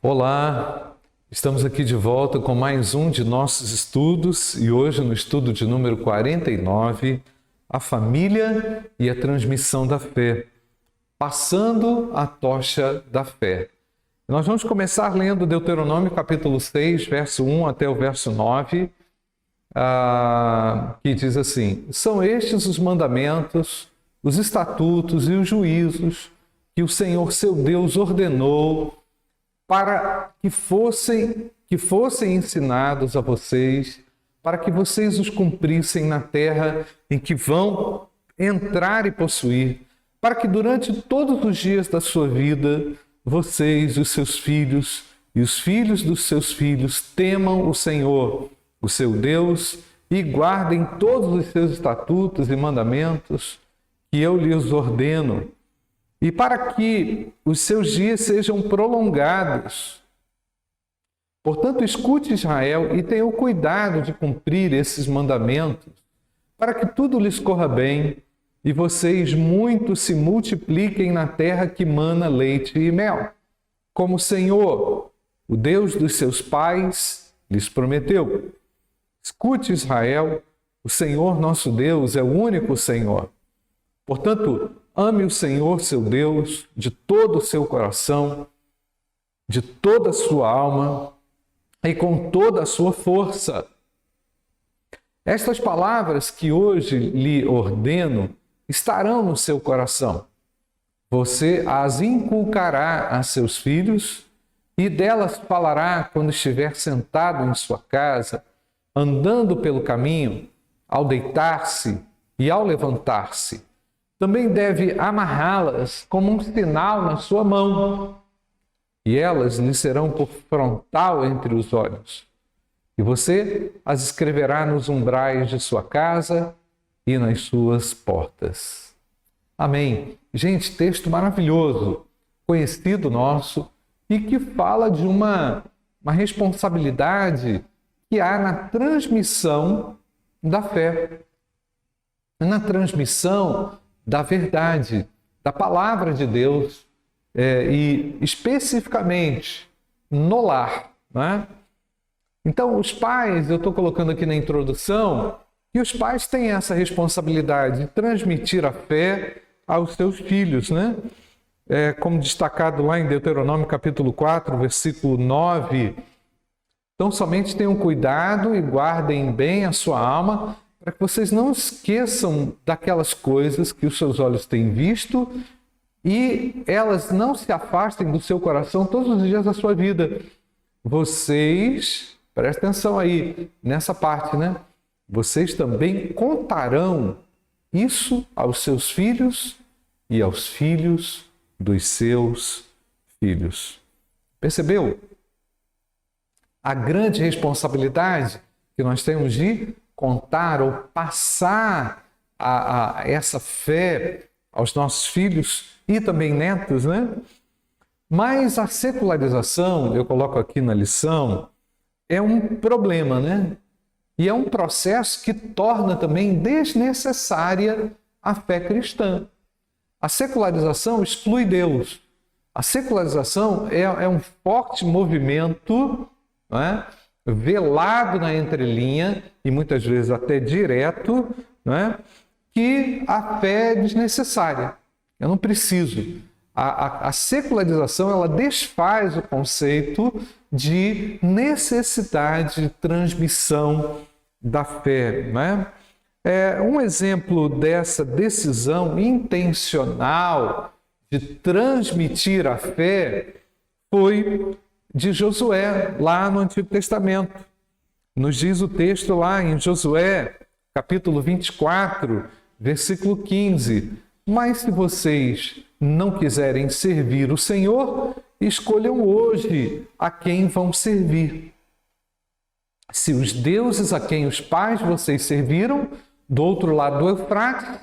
Olá, estamos aqui de volta com mais um de nossos estudos e hoje no estudo de número 49, a família e a transmissão da fé, passando a tocha da fé. Nós vamos começar lendo Deuteronômio capítulo 6, verso 1 até o verso 9, que diz assim: são estes os mandamentos, os estatutos e os juízos que o Senhor seu Deus ordenou para que fossem ensinados a vocês, para que vocês os cumprissem na terra em que vão entrar e possuir, para que durante todos os dias da sua vida, vocês, os seus filhos e os filhos dos seus filhos temam o Senhor, o seu Deus, e guardem todos os seus estatutos e mandamentos que eu lhes ordeno, e para que os seus dias sejam prolongados. Portanto, escute Israel e tenha o cuidado de cumprir esses mandamentos, para que tudo lhes corra bem e vocês muito se multipliquem na terra que mana leite e mel, como o Senhor, o Deus dos seus pais, lhes prometeu. Escute Israel, o Senhor nosso Deus é o único Senhor. Portanto, ame o Senhor, seu Deus, de todo o seu coração, de toda a sua alma e com toda a sua força. Estas palavras que hoje lhe ordeno estarão no seu coração. Você as inculcará a seus filhos e delas falará quando estiver sentado em sua casa, andando pelo caminho, ao deitar-se e ao levantar-se. Também deve amarrá-las como um sinal na sua mão, e elas lhe serão por frontal entre os olhos. E você as escreverá nos umbrais de sua casa e nas suas portas. Amém. Gente, texto maravilhoso, conhecido nosso, e que fala de uma responsabilidade que há na transmissão da fé, na transmissão da verdade, da palavra de Deus, e especificamente no lar. Né? Então, os pais, eu estou colocando aqui na introdução, que os pais têm essa responsabilidade de transmitir a fé aos seus filhos, né? Como destacado lá em Deuteronômio capítulo 4, versículo 9. Então, somente tenham cuidado e guardem bem a sua alma, para que vocês não esqueçam daquelas coisas que os seus olhos têm visto e elas não se afastem do seu coração todos os dias da sua vida. Vocês, prestem atenção aí nessa parte, né? Vocês também contarão isso aos seus filhos e aos filhos dos seus filhos. Percebeu? A grande responsabilidade que nós temos de contar ou passar essa fé aos nossos filhos e também netos, né? Mas a secularização, eu coloco aqui na lição, é um problema, né? E é um processo que torna também desnecessária a fé cristã. A secularização exclui Deus. A secularização é um forte movimento, não é? Velado na entrelinha e muitas vezes até direto, né? Que a fé é desnecessária. Eu não preciso. A secularização, ela desfaz o conceito de necessidade de transmissão da fé. Né? Um exemplo dessa decisão intencional de transmitir a fé foi de Josué, lá no Antigo Testamento. Nos diz o texto lá em Josué, capítulo 24, versículo 15. Mas se vocês não quiserem servir o Senhor, escolham hoje a quem vão servir. Se os deuses a quem os pais de vocês serviram, do outro lado do Eufrates,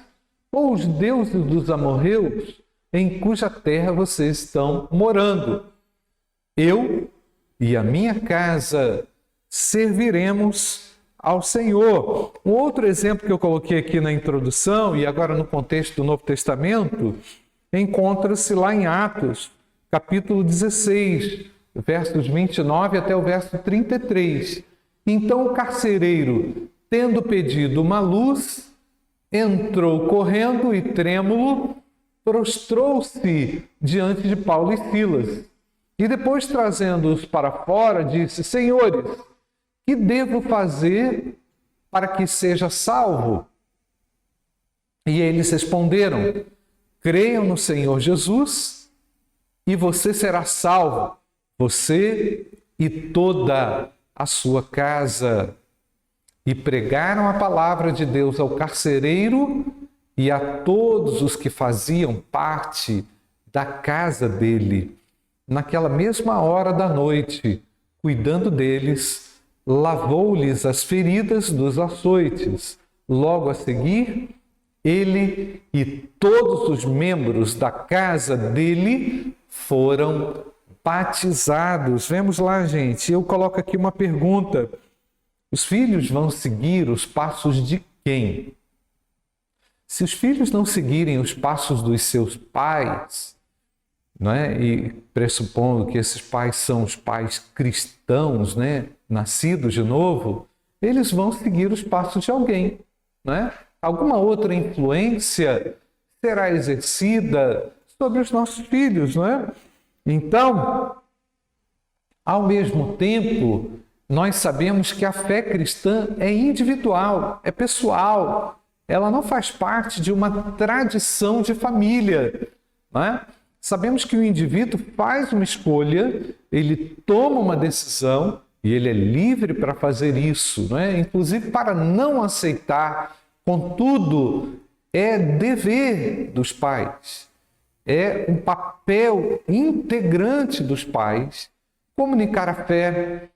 ou os deuses dos amorreus, em cuja terra vocês estão morando. Eu e a minha casa serviremos ao Senhor. Um outro exemplo que eu coloquei aqui na introdução, e agora no contexto do Novo Testamento, encontra-se lá em Atos, capítulo 16, versos 29 até o verso 33. Então o carcereiro, tendo pedido uma luz, entrou correndo e trêmulo, prostrou-se diante de Paulo e Silas. E depois, trazendo-os para fora, disse: Senhores, que devo fazer para que seja salvo? E eles responderam: Creiam no Senhor Jesus e você será salvo, você e toda a sua casa. E pregaram a palavra de Deus ao carcereiro e a todos os que faziam parte da casa dele. Naquela mesma hora da noite, cuidando deles, lavou-lhes as feridas dos açoites. Logo a seguir, ele e todos os membros da casa dele foram batizados. Vemos lá, gente. Eu coloco aqui uma pergunta. Os filhos vão seguir os passos de quem? Se os filhos não seguirem os passos dos seus pais, não é? E pressupondo que esses pais são os pais cristãos, né? Nascidos de novo, eles vão seguir os passos de alguém, não é? Alguma outra influência será exercida sobre os nossos filhos, não é? Então, ao mesmo tempo, nós sabemos que a fé cristã é individual, é pessoal. Ela não faz parte de uma tradição de família, não é? Sabemos que o indivíduo faz uma escolha, ele toma uma decisão e ele é livre para fazer isso, não é? Inclusive para não aceitar. Contudo, é dever dos pais, é um papel integrante dos pais comunicar a fé,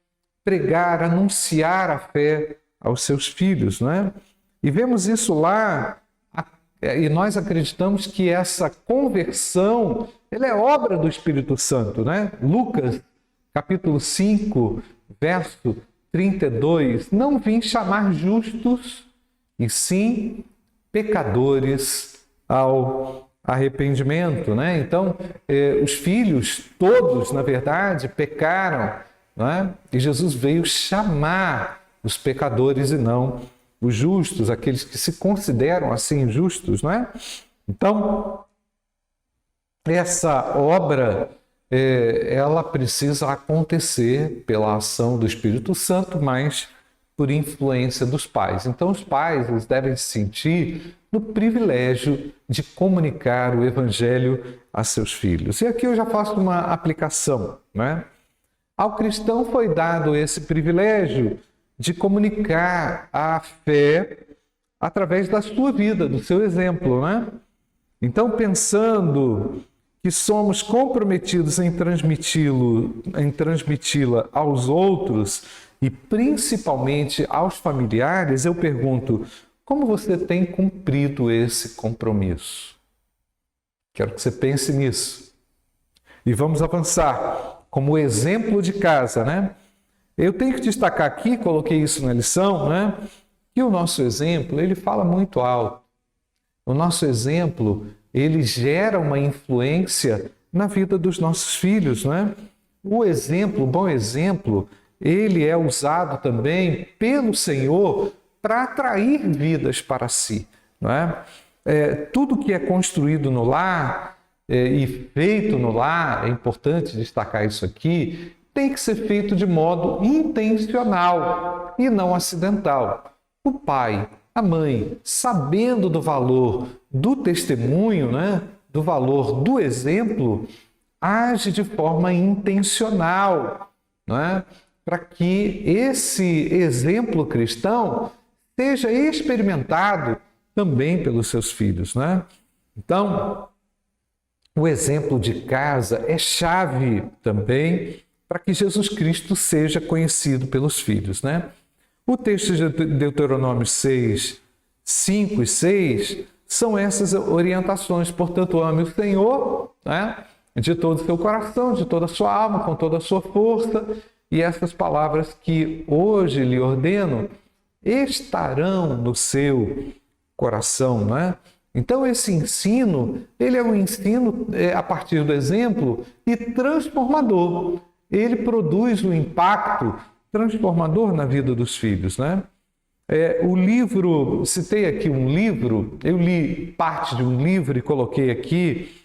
pregar, anunciar a fé aos seus filhos, não é? E vemos isso lá, e nós acreditamos que essa conversão, ela é obra do Espírito Santo, né? Lucas, capítulo 5, verso 32, não vim chamar justos, e sim pecadores ao arrependimento, né? Então, os filhos todos, na verdade, pecaram, não é? E Jesus veio chamar os pecadores e não os justos, aqueles que se consideram assim justos, não é? Então, essa obra, ela precisa acontecer pela ação do Espírito Santo, mas por influência dos pais. Então, os pais, eles devem se sentir no privilégio de comunicar o Evangelho a seus filhos. E aqui eu já faço uma aplicação, né? Ao cristão foi dado esse privilégio de comunicar a fé através da sua vida, do seu exemplo, né? Então, pensando que somos comprometidos em transmiti-la aos outros e principalmente aos familiares, eu pergunto: como você tem cumprido esse compromisso? Quero que você pense nisso. E vamos avançar como exemplo de casa, né? Eu tenho que destacar aqui, coloquei isso na lição, né? Que o nosso exemplo, ele fala muito alto. O nosso exemplo, ele gera uma influência na vida dos nossos filhos, né? O exemplo, o bom exemplo, ele é usado também pelo Senhor para atrair vidas para si, não é? Tudo que é construído no lar e feito no lar, é importante destacar isso aqui, tem que ser feito de modo intencional e não acidental. O pai, a mãe, sabendo do valor do testemunho, né, do valor do exemplo, age de forma intencional, não é? Para que esse exemplo cristão seja experimentado também pelos seus filhos, né? Então, o exemplo de casa é chave também para que Jesus Cristo seja conhecido pelos filhos, né? O texto de Deuteronômio 6, 5 e 6 são essas orientações. Portanto, ame o Senhor, né, de todo o seu coração, de toda a sua alma, com toda a sua força. E essas palavras que hoje lhe ordeno estarão no seu coração, né? Então, esse ensino, ele é um ensino a partir do exemplo e transformador. ele produz um impacto transformador na vida dos filhos, né? O livro, citei aqui um livro, eu li parte de um livro e coloquei aqui,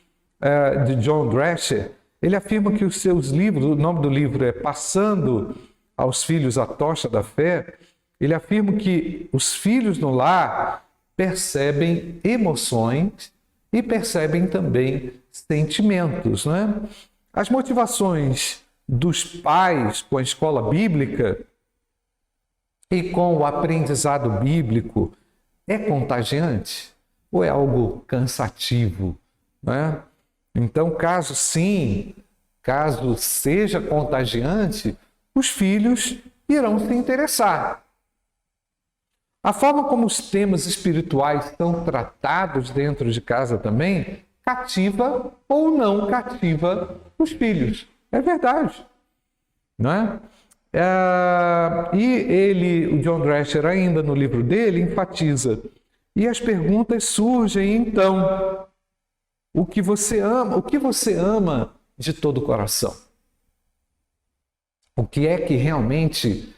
de John Drescher. Ele afirma que os seus livros, o nome do livro é Passando aos Filhos a Tocha da Fé. Ele afirma que os filhos no lar percebem emoções e percebem também sentimentos, né? As motivações dos pais com a escola bíblica e com o aprendizado bíblico é contagiante ou é algo cansativo, né? Então, caso seja contagiante, os filhos irão se interessar. A forma como os temas espirituais são tratados dentro de casa também cativa ou não cativa os filhos. É verdade, não é? E o John Drescher, ainda no livro dele, enfatiza. E as perguntas surgem, então, o que você ama de todo o coração? O que é que realmente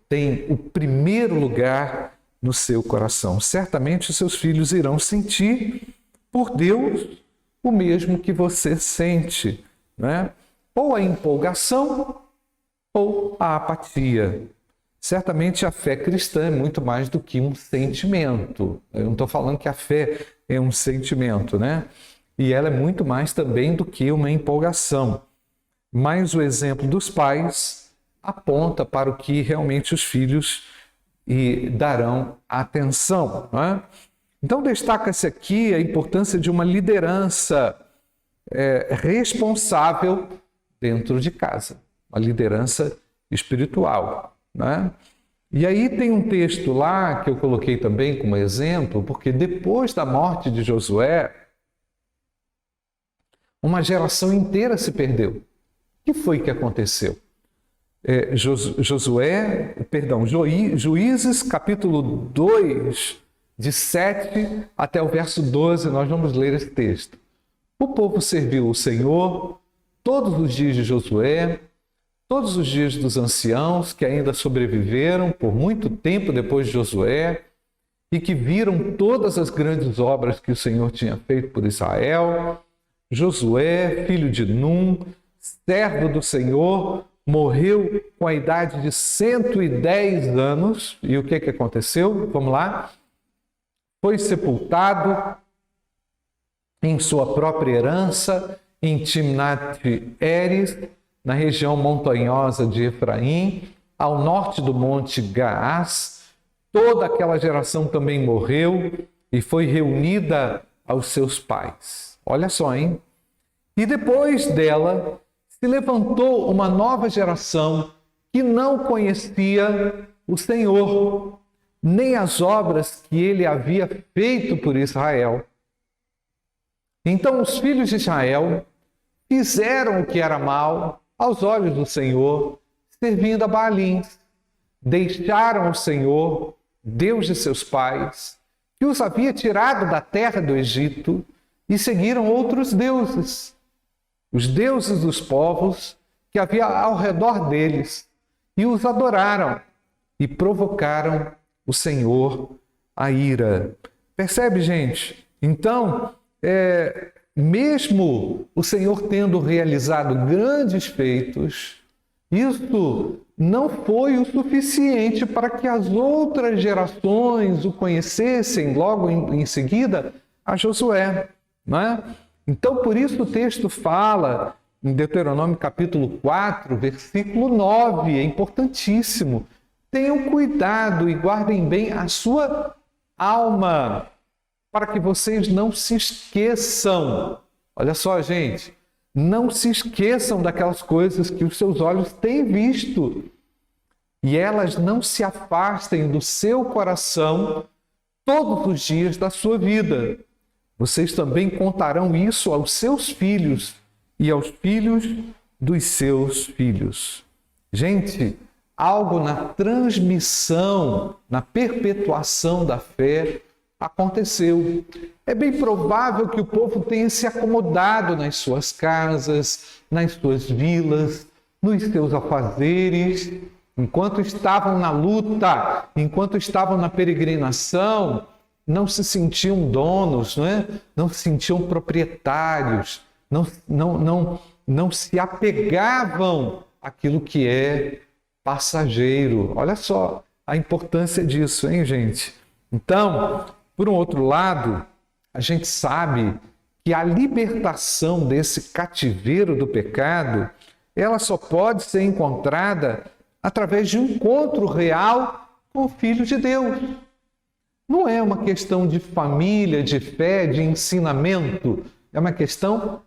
tem o primeiro lugar no seu coração? Certamente os seus filhos irão sentir por Deus o mesmo que você sente, né? Ou a empolgação ou a apatia. Certamente a fé cristã é muito mais do que um sentimento. Eu não estou falando que a fé é um sentimento, né? E ela é muito mais também do que uma empolgação. Mas o exemplo dos pais aponta para o que realmente os filhos darão atenção, não é? Então destaca-se aqui a importância de uma liderança responsável dentro de casa. Uma liderança espiritual, né? E aí tem um texto lá que eu coloquei também como exemplo, porque depois da morte de Josué, uma geração inteira se perdeu. O que foi que aconteceu? Juízes, capítulo 2, de 7 até o verso 12, nós vamos ler esse texto. O povo serviu o Senhor todos os dias de Josué, todos os dias dos anciãos que ainda sobreviveram por muito tempo depois de Josué e que viram todas as grandes obras que o Senhor tinha feito por Israel. Josué, filho de Num, servo do Senhor, morreu com a idade de 110 anos. E o que aconteceu? Vamos lá. Foi sepultado em sua própria herança, em Timnat-Heres, na região montanhosa de Efraim, ao norte do monte Gaás. Toda aquela geração também morreu e foi reunida aos seus pais. Olha só, hein? E depois dela se levantou uma nova geração que não conhecia o Senhor, nem as obras que ele havia feito por Israel. Então os filhos de Israel fizeram o que era mal aos olhos do Senhor, servindo a Baalins. Deixaram o Senhor, Deus de seus pais, que os havia tirado da terra do Egito, e seguiram outros deuses, os deuses dos povos que havia ao redor deles, e os adoraram e provocaram o Senhor a ira. Percebe, gente? Então, mesmo o Senhor tendo realizado grandes feitos, isso não foi o suficiente para que as outras gerações o conhecessem logo em seguida a Josué, não é? Então, por isso o texto fala em Deuteronômio capítulo 4, versículo 9, é importantíssimo. Tenham cuidado e guardem bem a sua alma, para que vocês não se esqueçam. Olha só, gente, não se esqueçam daquelas coisas que os seus olhos têm visto e elas não se afastem do seu coração todos os dias da sua vida. Vocês também contarão isso aos seus filhos e aos filhos dos seus filhos. Gente, algo na transmissão, na perpetuação da fé aconteceu. É bem provável que o povo tenha se acomodado nas suas casas, nas suas vilas, nos seus afazeres, enquanto estavam na luta, enquanto estavam na peregrinação, não se sentiam donos, não se sentiam proprietários, não se apegavam àquilo que é passageiro. Olha só a importância disso, hein, gente? Então, por um outro lado, a gente sabe que a libertação desse cativeiro do pecado, ela só pode ser encontrada através de um encontro real com o Filho de Deus. Não é uma questão de família, de fé, de ensinamento, é uma questão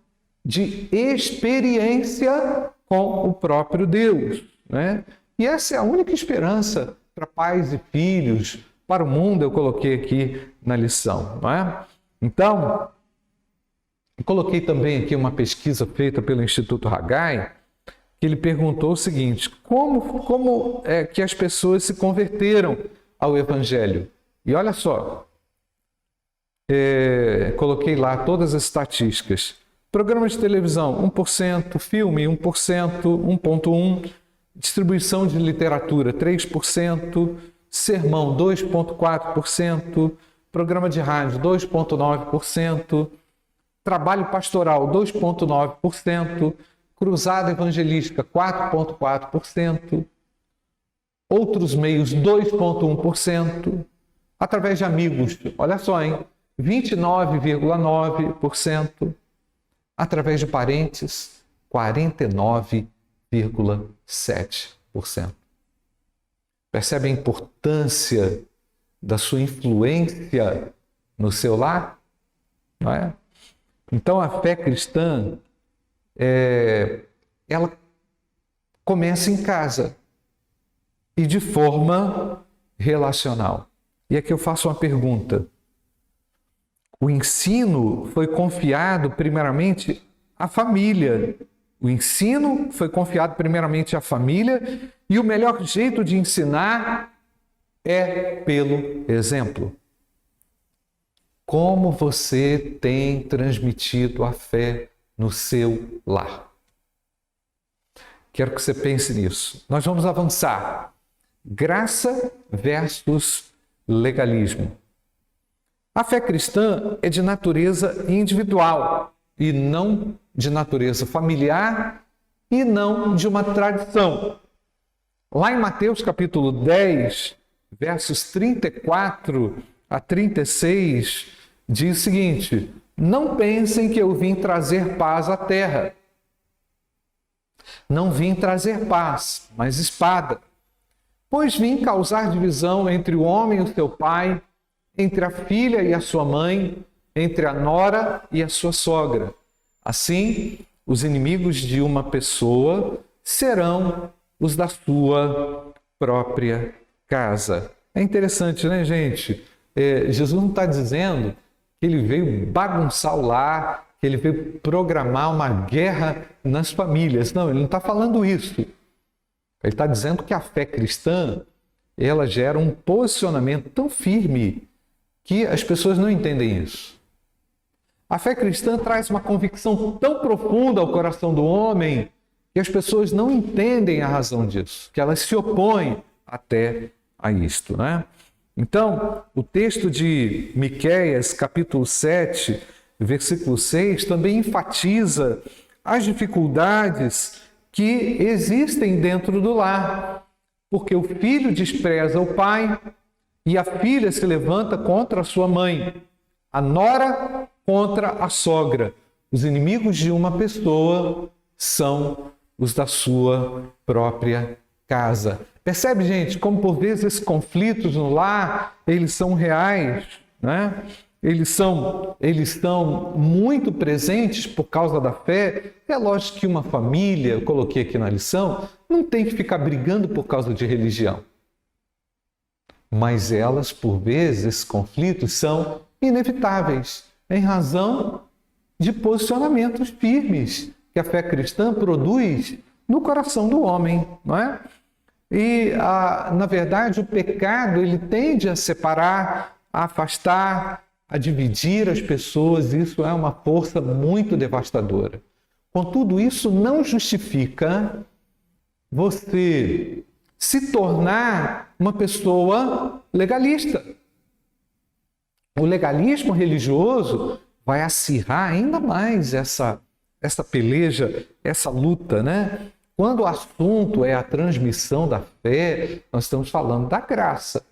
de experiência com o próprio Deus, né? E essa é a única esperança para pais e filhos, para o mundo, eu coloquei aqui na lição, não é? Então, eu coloquei também aqui uma pesquisa feita pelo Instituto Haggai, que ele perguntou o seguinte: como é que as pessoas se converteram ao Evangelho? E olha só, coloquei lá todas as estatísticas. Programa de televisão, 1%, filme, 1%, 1,1%, distribuição de literatura, 3%, sermão, 2,4%, programa de rádio, 2,9%, trabalho pastoral, 2,9%, cruzada evangelística, 4,4%, outros meios, 2,1%, através de amigos, olha só, hein, 29,9%, através de parentes, 49,7%. Percebe a importância da sua influência no seu lar? Não é? Então, a fé cristã, ela começa em casa e de forma relacional. E aqui eu faço uma pergunta. O ensino foi confiado primeiramente à família. O ensino foi confiado primeiramente à família e o melhor jeito de ensinar é pelo exemplo. Como você tem transmitido a fé no seu lar? Quero que você pense nisso. Nós vamos avançar. Graça versus legalismo. A fé cristã é de natureza individual e não de natureza familiar e não de uma tradição. Lá em Mateus capítulo 10, versos 34 a 36, diz o seguinte: não pensem que eu vim trazer paz à terra. Não vim trazer paz, mas espada. Pois vim causar divisão entre o homem e o seu pai, entre a filha e a sua mãe, entre a nora e a sua sogra. Assim, os inimigos de uma pessoa serão os da sua própria casa. É interessante, né, gente? Jesus não está dizendo que ele veio bagunçar o lar, que ele veio programar uma guerra nas famílias. Não, ele não está falando isso. Ele está dizendo que a fé cristã, ela gera um posicionamento tão firme que as pessoas não entendem isso. A fé cristã traz uma convicção tão profunda ao coração do homem que as pessoas não entendem a razão disso, que elas se opõem até a isto, né? Então, o texto de Miqueias, capítulo 7, versículo 6, também enfatiza as dificuldades que existem dentro do lar, porque o filho despreza o pai e a filha se levanta contra a sua mãe, a nora contra a sogra. Os inimigos de uma pessoa são os da sua própria casa. Percebe, gente, como por vezes esses conflitos no lar, eles são reais, né? Eles estão muito presentes por causa da fé. É lógico que uma família, eu coloquei aqui na lição, não tem que ficar brigando por causa de religião. Mas elas, por vezes, esses conflitos são inevitáveis, em razão de posicionamentos firmes que a fé cristã produz no coração do homem, não é? E, na verdade, o pecado ele tende a separar a afastar, a dividir as pessoas. Isso é uma força muito devastadora. Contudo, isso não justifica você se tornar uma pessoa legalista. O legalismo religioso vai acirrar ainda mais essa peleja, essa luta, né? Quando o assunto é a transmissão da fé, nós estamos falando da graça.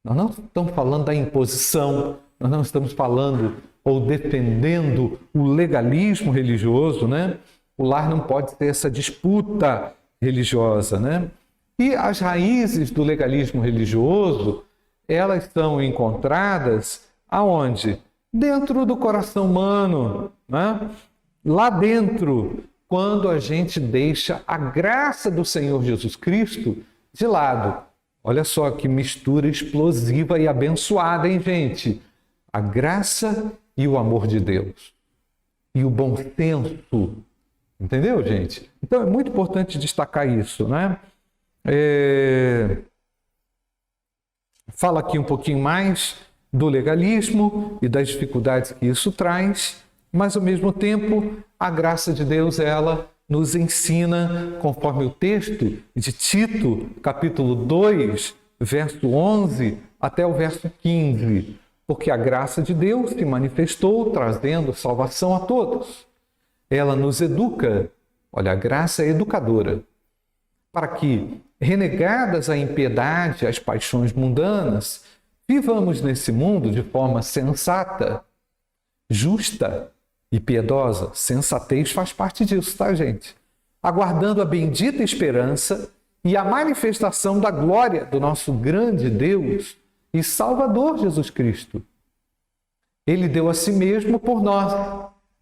Nós não estamos falando da imposição, nós não estamos falando ou defendendo o legalismo religioso, né? O lar não pode ter essa disputa religiosa, né? E as raízes do legalismo religioso, elas são encontradas aonde? Dentro do coração humano, né? Lá dentro, quando a gente deixa a graça do Senhor Jesus Cristo de lado. Olha só que mistura explosiva e abençoada, hein, gente? A graça e o amor de Deus. E o bom senso. Entendeu, gente? Então é muito importante destacar isso, né? Fala aqui um pouquinho mais do legalismo e das dificuldades que isso traz, mas ao mesmo tempo a graça de Deus, ela nos ensina, conforme o texto de Tito, capítulo 2, verso 11 até o verso 15, porque a graça de Deus se manifestou trazendo salvação a todos. Ela nos educa, olha, a graça é educadora, para que, renegadas a impiedade, as paixões mundanas, vivamos nesse mundo de forma sensata, justa e piedosa. Sensatez faz parte disso, tá, gente? Aguardando a bendita esperança e a manifestação da glória do nosso grande Deus e Salvador Jesus Cristo. Ele deu a si mesmo por nós,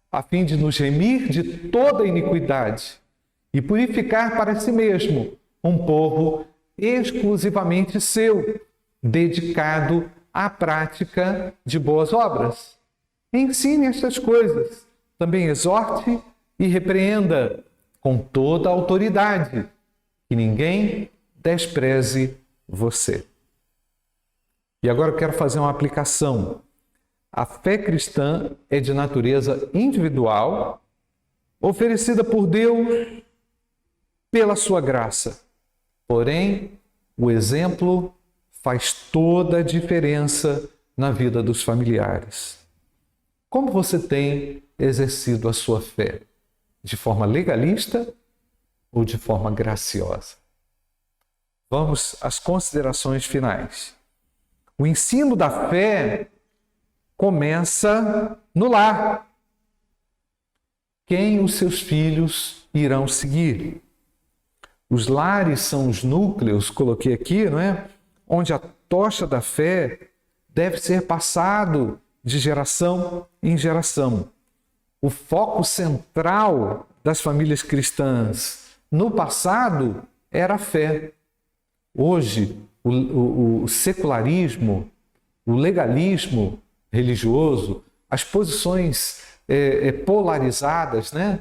a fim de nos remir de toda iniquidade e purificar para si mesmo um povo exclusivamente seu, dedicado à prática de boas obras. Ensine estas coisas, também exorte e repreenda com toda a autoridade, que ninguém despreze você. E agora eu quero fazer uma aplicação. A fé cristã é de natureza individual, oferecida por Deus pela sua graça. Porém, o exemplo faz toda a diferença na vida dos familiares. Como você tem exercido a sua fé? De forma legalista ou de forma graciosa? Vamos às considerações finais. O ensino da fé começa no lar. Quem os seus filhos irão seguir? Os lares são os núcleos, coloquei aqui, não é? Onde a tocha da fé deve ser passado de geração em geração. O foco central das famílias cristãs no passado era a fé. Hoje, o secularismo, o legalismo religioso, as posições polarizadas, né?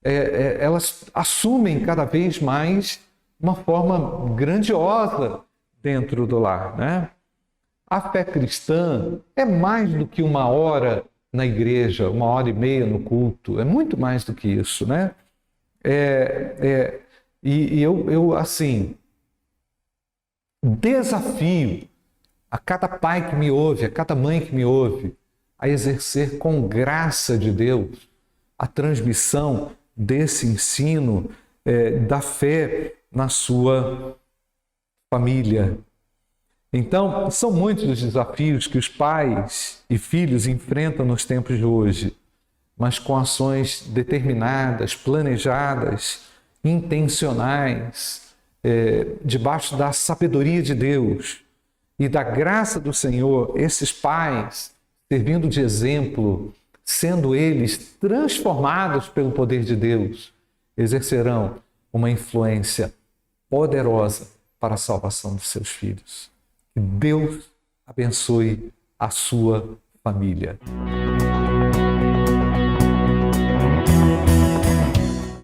Elas assumem cada vez mais uma forma grandiosa dentro do lar, né? A fé cristã é mais do que uma hora na igreja, 1h30 no culto, é muito mais do que isso, né? Eu assim, desafio a cada pai que me ouve, a cada mãe que me ouve, a exercer com graça de Deus a transmissão desse ensino da fé na sua família. Então, são muitos os desafios que os pais e filhos enfrentam nos tempos de hoje, mas com ações determinadas, planejadas, intencionais, debaixo da sabedoria de Deus e da graça do Senhor, esses pais, servindo de exemplo, sendo eles transformados pelo poder de Deus, exercerão uma influência poderosa para a salvação dos seus filhos. Que Deus abençoe a sua família.